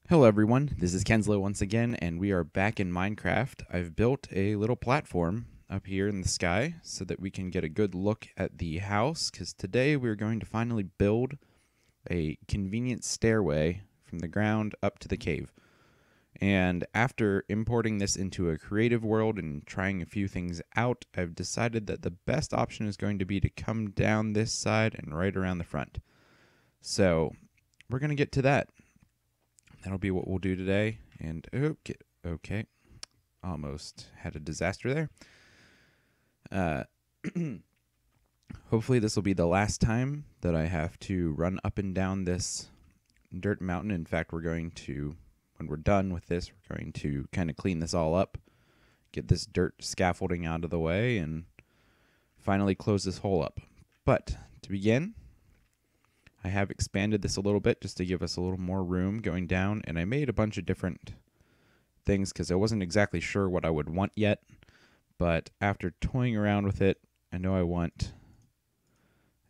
Hello everyone, this is Kenzlo once again, and we are back in Minecraft. I've built a little platform up here in the sky so that we can get a good look at the house, because today we're going to finally build a convenient stairway from the ground up to the cave. And after importing this into a creative world and trying a few things out, I've decided that the best option is going to be to come down this side and right around the front. So we're going to get to that. That'll be what we'll do today. And okay, almost had a disaster there. Hopefully this will be the last time that I have to run up and down this dirt mountain. In fact, we're going to, when we're done with this, we're going to kind of clean this all up, get this dirt scaffolding out of the way, and finally close this hole up. But to begin, I have expanded this a little bit just to give us a little more room going down, and I made a bunch of different things because I wasn't exactly sure what I would want yet, but after toying around with it, I know I want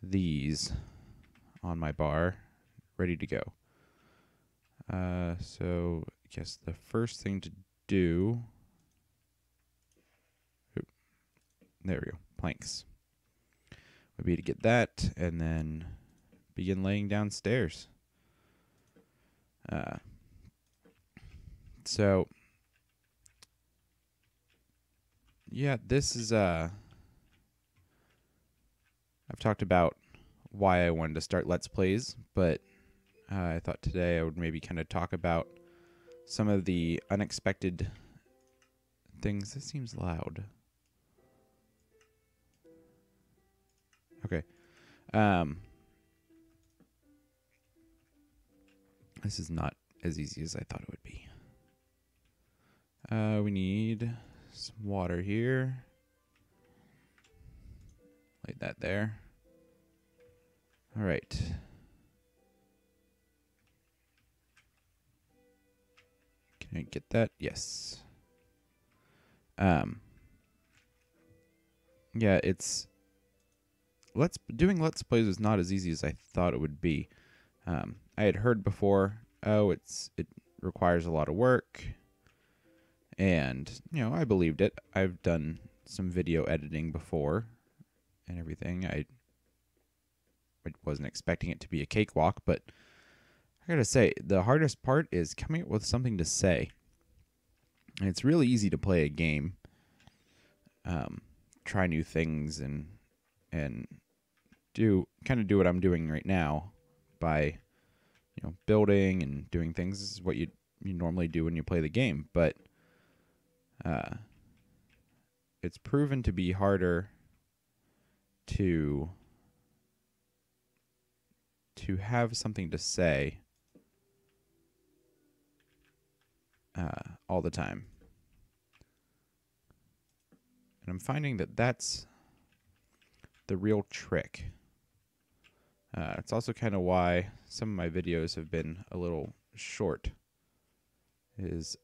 these on my bar ready to go. So I guess the first thing to do, there we go, planks, would be to get that and then begin laying down stairs. So yeah, this is I've talked about why I wanted to start Let's Plays, but I thought today I would maybe kind of talk about some of the unexpected things. This seems loud. Okay. This is not as easy as I thought it would be. We need some water here. Lay that there. All right. Can I get that? Yes. Yeah, doing Let's Plays is not as easy as I thought it would be. I had heard before, it requires a lot of work, and I believed it. I've done some video editing before and everything. I wasn't expecting it to be a cakewalk, but I gotta say, the hardest part is coming up with something to say. And it's really easy to play a game, try new things, and do what I'm doing right now by building and doing things. This is what you normally do when you play the game, but it's proven to be harder to have something to say all the time. And I'm finding that that's the real trick. It's also kind of why some of my videos have been a little short. It's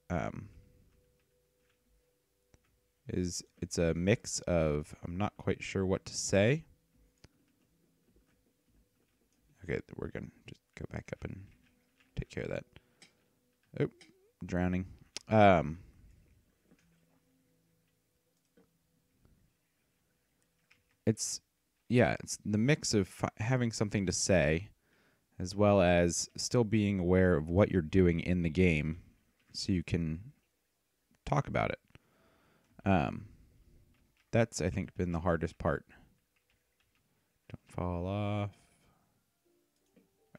a mix of I'm not quite sure what to say. Okay, we're gonna just go back up and take care of that. Oh, drowning. It's the mix of having something to say, as well as still being aware of what you're doing in the game, so you can talk about it. That's, I think, been the hardest part. Don't fall off.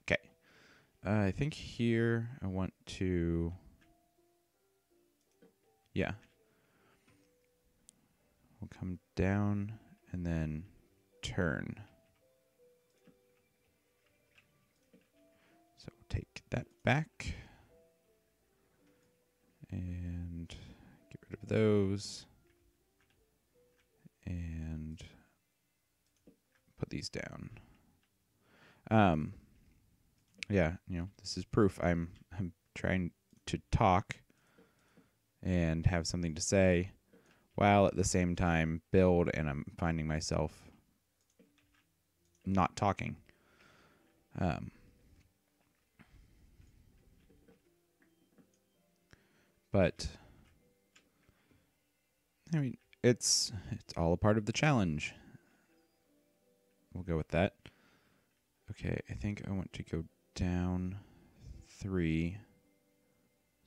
Okay. I think here I want to... Yeah. We'll come down and then turn. So we'll take that back and get rid of those and put these down. Yeah, this is proof I'm trying to talk and have something to say while at the same time build, and I'm finding myself not talking. But I mean, it's all a part of the challenge. We'll go with that. Okay, I think I want to go down 3.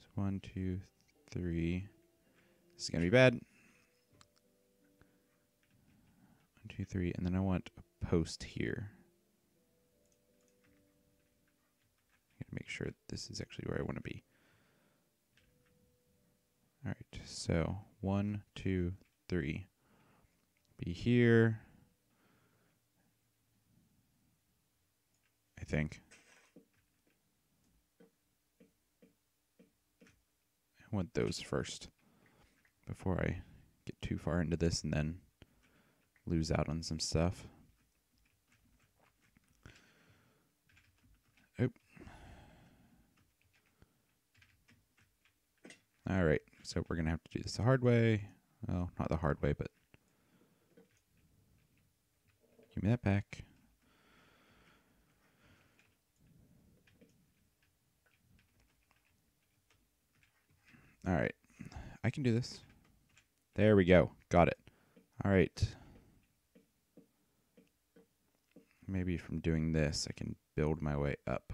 So 1, 2, 3. This is gonna be bad. 1, 2, 3, and then I want a post here. Gotta make sure this is actually where I want to be. All right, so 1, 2, 3. Be here. I think. I want those first before I get too far into this and then lose out on some stuff. Oop. All right, so we're gonna have to do this the hard way. Well, not the hard way, but give me that back. All right, I can do this. There we go. Got it. All right. Maybe from doing this, I can build my way up.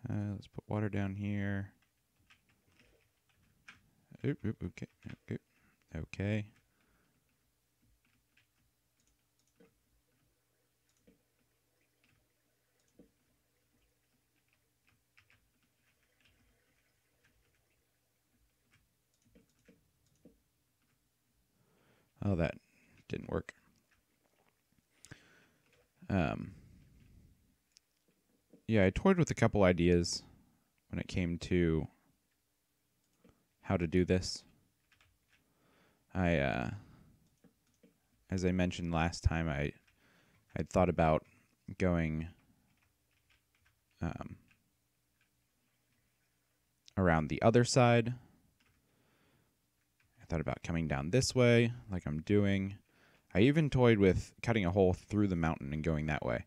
Let's put water down here. Oop, oop, okay, okay, okay. Oh, that didn't work. Yeah, I toyed with a couple ideas when it came to how to do this. As I mentioned last time, I'd thought about going around the other side. I thought about coming down this way, like I'm doing. I even toyed with cutting a hole through the mountain and going that way.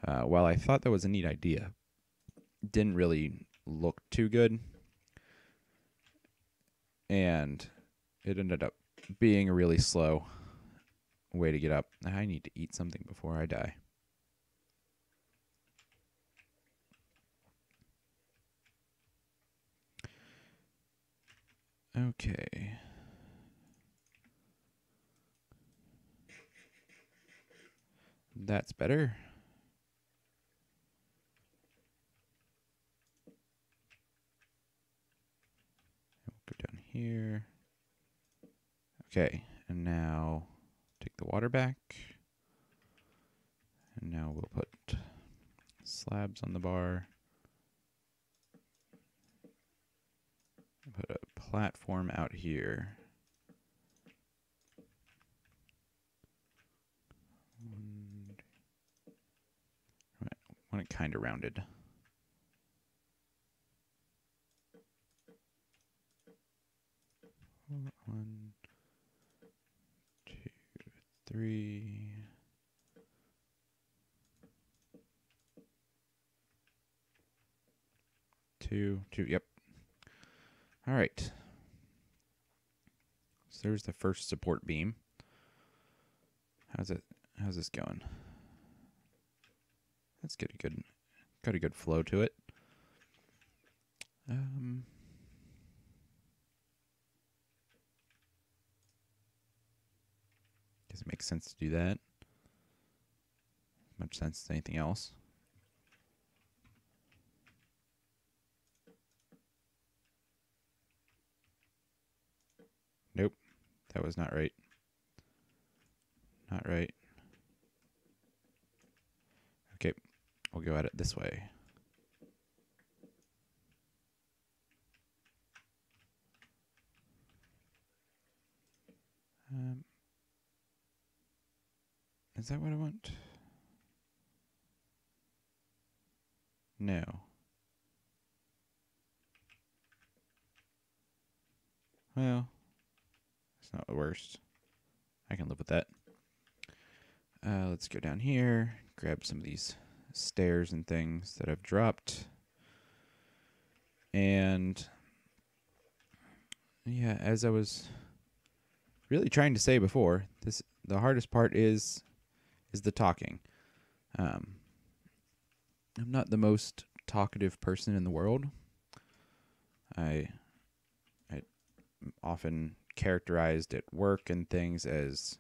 While I thought that was a neat idea, it didn't really look too good. And it ended up being a really slow way to get up. I need to eat something before I die. Okay. That's better. We'll go down here. Okay, and now take the water back. And now we'll put slabs on the bar. Put a platform out here. I want it kind of rounded. One, two, three. Two, yep. All right. So there's the first support beam. How's this going? That's got a good flow to it. Guess it makes sense to do that. Much sense as anything else. Nope, that was not right. Not right. Okay, we'll go at it this way. Is that what I want? No. Well, it's not the worst. I can live with that. Let's go down here, grab some of these stairs and things that I've dropped. And yeah, as I was really trying to say before, the hardest part is the talking. I'm not the most talkative person in the world. I often characterized at work and things as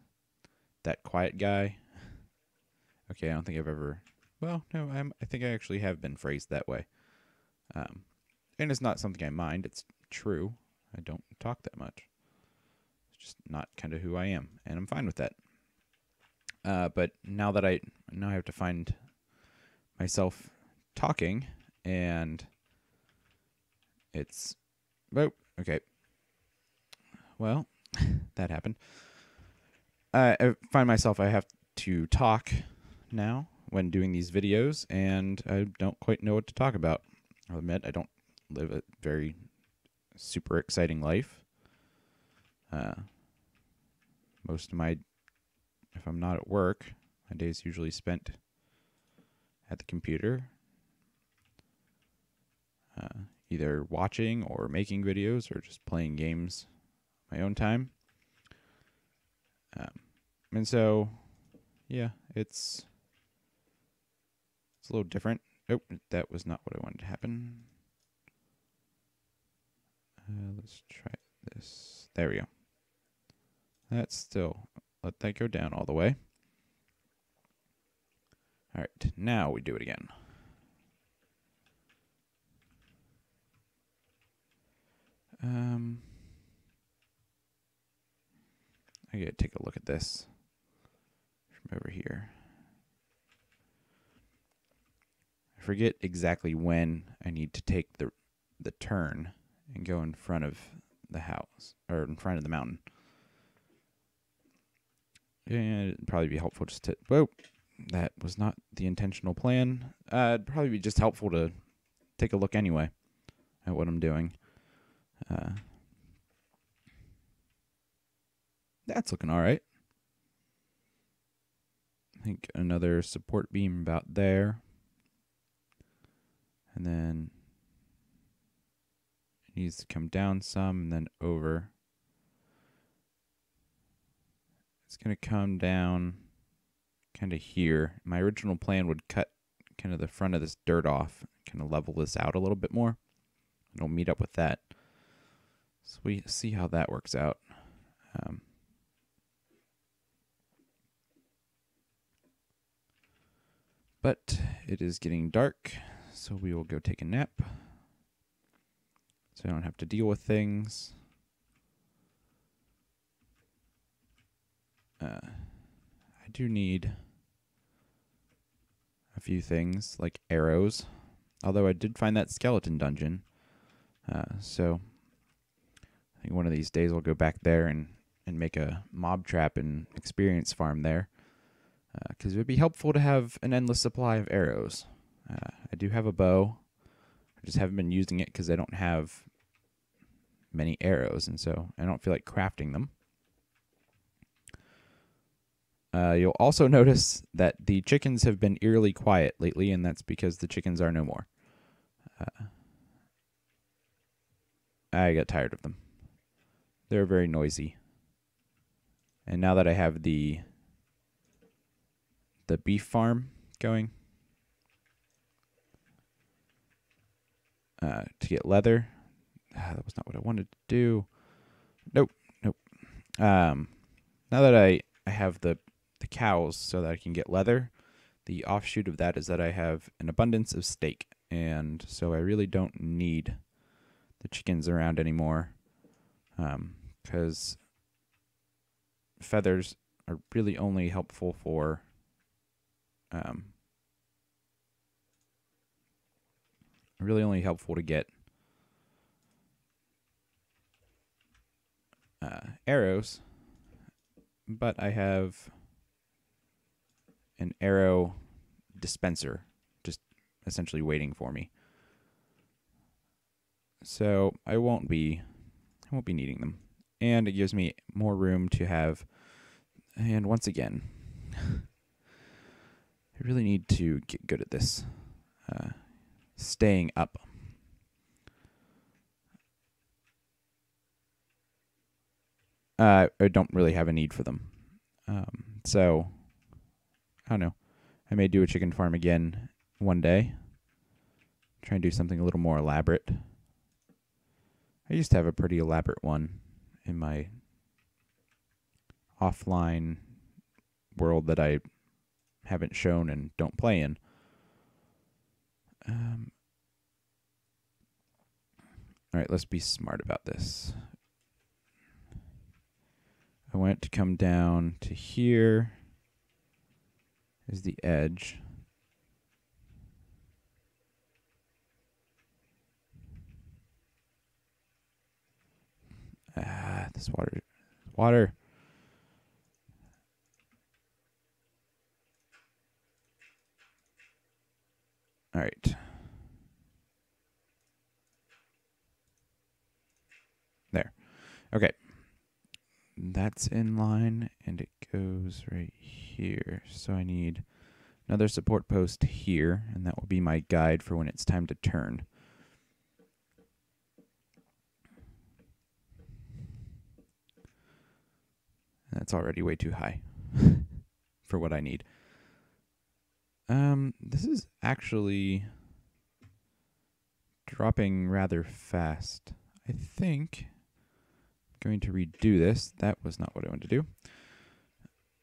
that quiet guy. Okay, I don't think I've ever. Well, no, I think I actually have been phrased that way. And it's not something I mind. It's true. I don't talk that much. It's just not kind of who I am, and I'm fine with that. But now I have to find myself talking, and it's okay. Well, that happened. I find myself I have to talk now when doing these videos, and I don't quite know what to talk about. I'll admit I don't live a very super exciting life. Most of if I'm not at work, my day is usually spent at the computer, either watching or making videos or just playing games my own time. And so, yeah, it's a little different. Oh, that was not what I wanted to happen. Let's try this. There we go. Let that go down all the way. All right, now we do it again. I gotta take a look at this from over here. I forget exactly when I need to take the turn and go in front of the house, or in front of the mountain. And it'd probably be helpful just to... Whoa! That was not the intentional plan. It'd probably be just helpful to take a look anyway at what I'm doing. That's looking all right. I think another support beam about there. And then it needs to come down some and then over. It's going to come down kind of here. My original plan would cut kind of the front of this dirt off, kind of level this out a little bit more. And we'll meet up with that. So we see how that works out. But it is getting dark, so we will go take a nap. So I don't have to deal with things. I do need a few things, like arrows. Although I did find that skeleton dungeon. So I think one of these days I'll go back there and make a mob trap and experience farm there. Because it would be helpful to have an endless supply of arrows. I do have a bow. I just haven't been using it because I don't have many arrows, and so I don't feel like crafting them. You'll also notice that the chickens have been eerily quiet lately, and that's because the chickens are no more. I got tired of them. They're very noisy. And now that I have the beef farm going to get leather. That was not what I wanted to do. Nope. Now that I have the cows so that I can get leather, the offshoot of that is that I have an abundance of steak, and so I really don't need the chickens around anymore, because feathers are really only helpful for to get arrows, but I have an arrow dispenser just essentially waiting for me. So I won't be needing them. And it gives me more room to have, and once again, I really need to get good at this. Staying up. I don't really have a need for them. So, I don't know. I may do a chicken farm again one day. Try and do something a little more elaborate. I used to have a pretty elaborate one in my offline world that I haven't shown and don't play in. All right, let's be smart about this. I want it to come down to here is the edge. This water. All right. There. Okay. That's in line, and it goes right here. So I need another support post here, and that will be my guide for when it's time to turn. That's already way too high for what I need. This is actually dropping rather fast. I think I'm going to redo this. That was not what I wanted to do.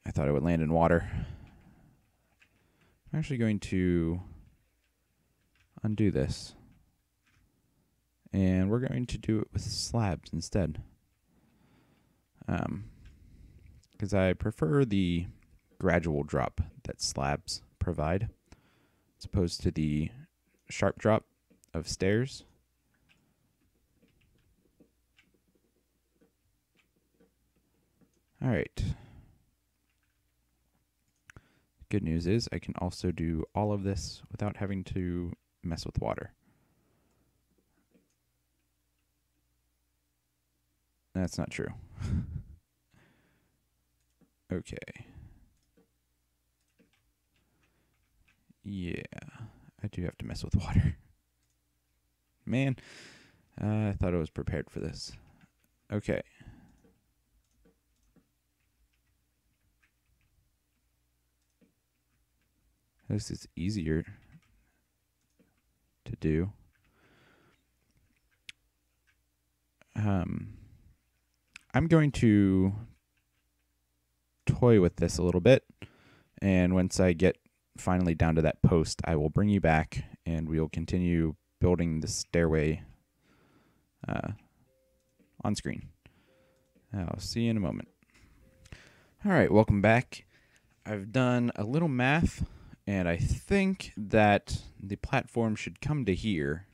I thought it would land in water. I'm actually going to undo this. And we're going to do it with slabs instead. Because I prefer the gradual drop that slabs provide, as opposed to the sharp drop of stairs. All right. Good news is I can also do all of this without having to mess with water. That's not true. Okay. Yeah, I do have to mess with water. Man, I thought I was prepared for this. Okay. This is easier to do. I'm going to toy with this a little bit, and once I get finally down to that post, I will bring you back and we will continue building the stairway on screen. I'll see you in a moment. All right, welcome back. I've done a little math, and I think that the platform should come to here,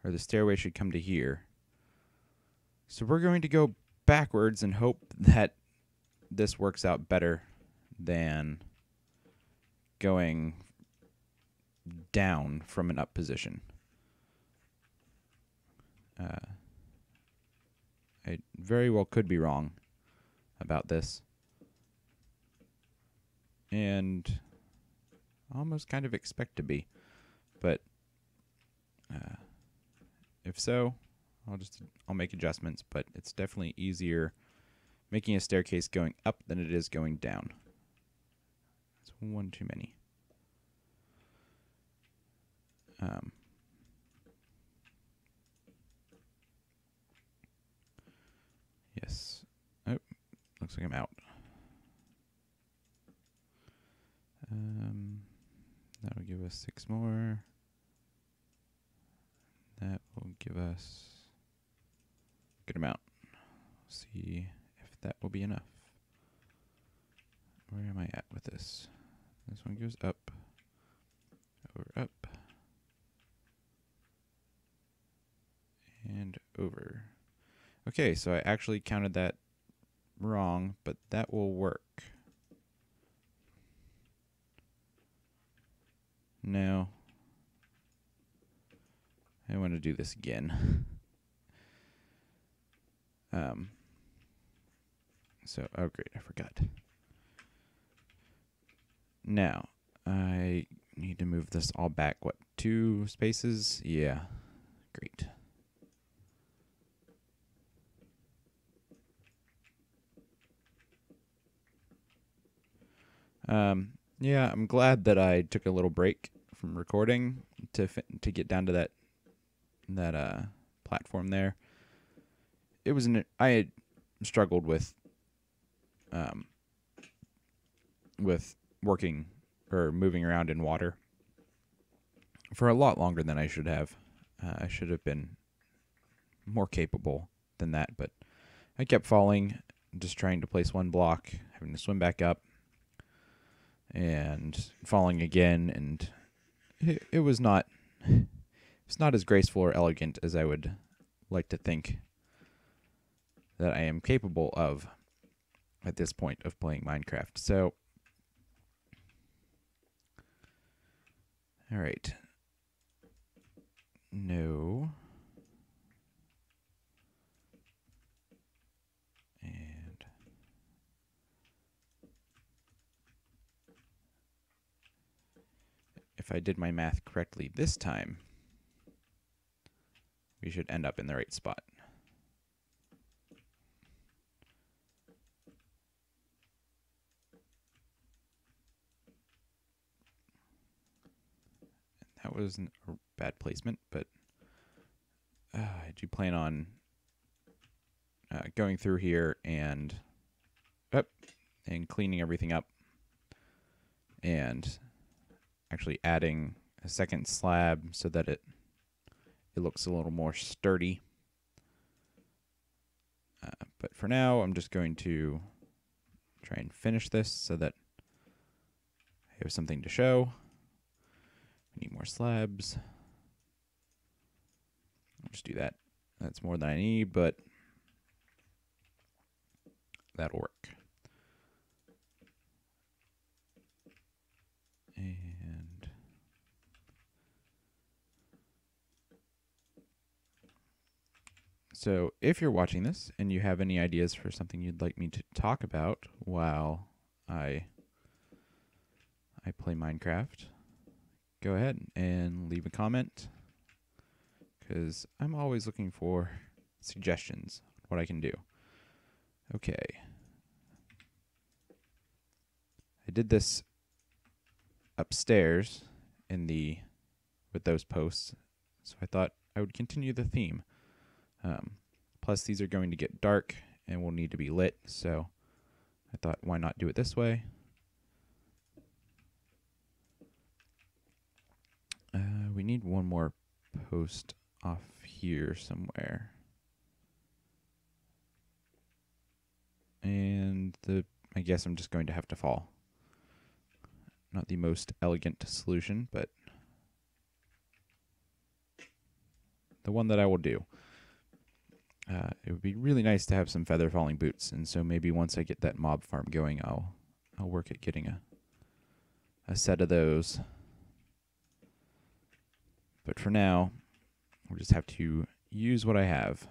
or the stairway should come to here. So we're going to go backwards and hope that this works out better than going down from an up position. I very well could be wrong about this. And I almost kind of expect to be. But if so, I'll make adjustments, but it's definitely easier making a staircase going up than it is going down. That's one too many. Yes. Oh, looks like I'm out. That'll give us 6 more. That will give us a good amount. See if that will be enough. Where am I at with this? This one goes up, over, up, and over. Okay, so I actually counted that wrong, but that will work. No. I want to do this again. Oh great, I forgot. Now, I need to move this all back, what, 2 spaces? Yeah, great. Yeah, I'm glad that I took a little break from recording to get down to that platform there. It was I had struggled with working or moving around in water for a lot longer than I should have. I should have been more capable than that, but I kept falling, just trying to place one block, having to swim back up, and falling again, and it was not it's not as graceful or elegant as I would like to think that I am capable of at this point of playing Minecraft. So, all right. No. And if I did my math correctly this time, we should end up in the right spot. That wasn't a bad placement, but I do plan on going through here and cleaning everything up, and actually adding a second slab so that it looks a little more sturdy. But for now, I'm just going to try and finish this so that I have something to show. I need more slabs. I'll just do that. That's more than I need, but that'll work. And so if you're watching this and you have any ideas for something you'd like me to talk about while I play Minecraft, go ahead and leave a comment, because I'm always looking for suggestions on what I can do. Okay. I did this upstairs with those posts, so I thought I would continue the theme. Plus, these are going to get dark and will need to be lit, so I thought, why not do it this way? We need one more post off here somewhere. And I guess I'm just going to have to fall. Not the most elegant solution, but the one that I will do. It would be really nice to have some feather falling boots, and so maybe once I get that mob farm going, I'll work at getting a set of those. But for now, we'll just have to use what I have.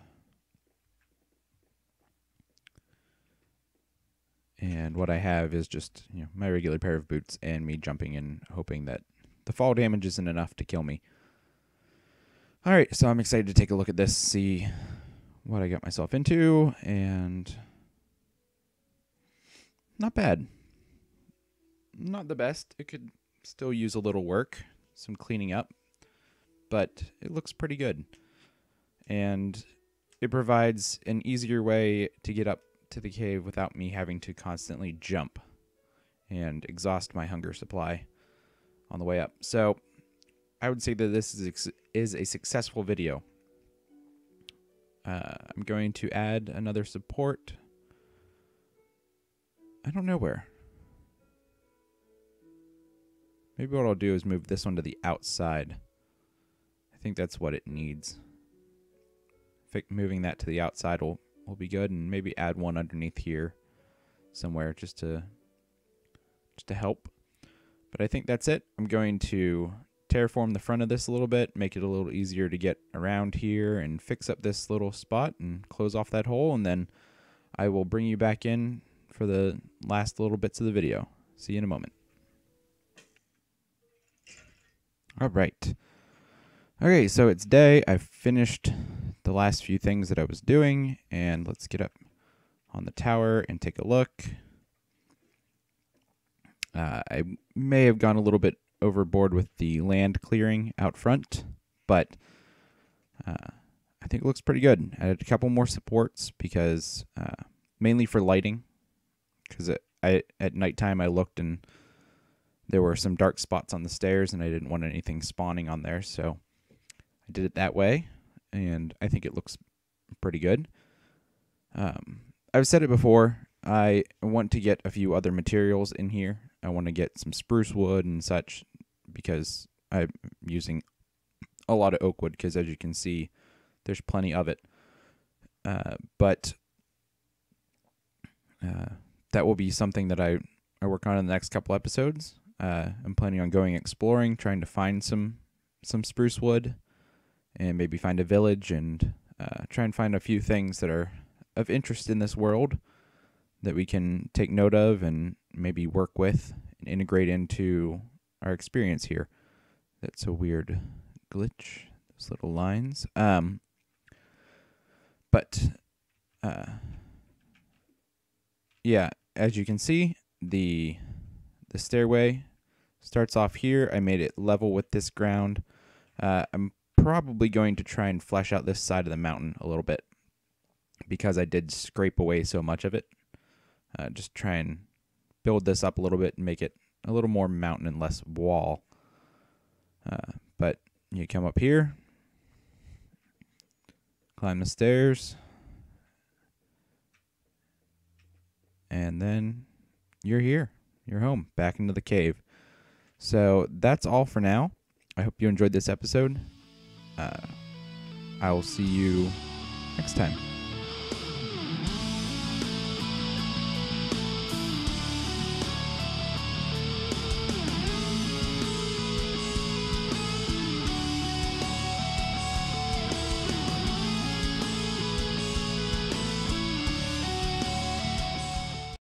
And what I have is just, my regular pair of boots and me jumping in, hoping that the fall damage isn't enough to kill me. All right, so I'm excited to take a look at this, see what I got myself into, and not bad. Not the best. It could still use a little work, some cleaning up, but it looks pretty good. And it provides an easier way to get up to the cave without me having to constantly jump and exhaust my hunger supply on the way up. So I would say that this is a successful video. I'm going to add another support. I don't know where. Maybe what I'll do is move this one to the outside. I think that's what it needs. Moving that to the outside will be good, and maybe add one underneath here somewhere just to help. But I think that's it. I'm going to terraform the front of this a little bit, make it a little easier to get around here, and fix up this little spot and close off that hole, and then I will bring you back in for the last little bits of the video. See you in a moment. All right. Okay, so it's day. I've finished the last few things that I was doing, and let's get up on the tower and take a look. I may have gone a little bit overboard with the land clearing out front, but I think it looks pretty good. I had a couple more supports because mainly for lighting, because at nighttime I looked and there were some dark spots on the stairs and I didn't want anything spawning on there, so I did it that way, and I think it looks pretty good. I've said it before, I want to get a few other materials in here. I want to get some spruce wood and such because I'm using a lot of oak wood because, as you can see, there's plenty of it. But that will be something that I work on in the next couple episodes. I'm planning on going exploring, trying to find some spruce wood and maybe find a village and try and find a few things that are of interest in this world that we can take note of and maybe work with and integrate into our experience here. That's a weird glitch, those little lines. Yeah, as you can see, the stairway starts off here. I made it level with this ground. I'm probably going to try and flesh out this side of the mountain a little bit because I did scrape away so much of it. Just try and build this up a little bit and make it a little more mountain and less wall. But you come up here, climb the stairs, and then you're here. You're home, back into the cave. So that's all for now. I hope you enjoyed this episode. I will see you next time.